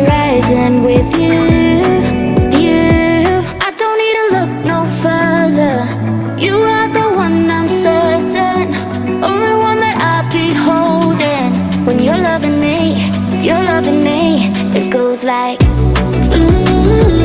horizon with you. I don't need to look no further. You are the one, I'm certain. Only one that I'll be holding. When you're loving me, it goes like ooh.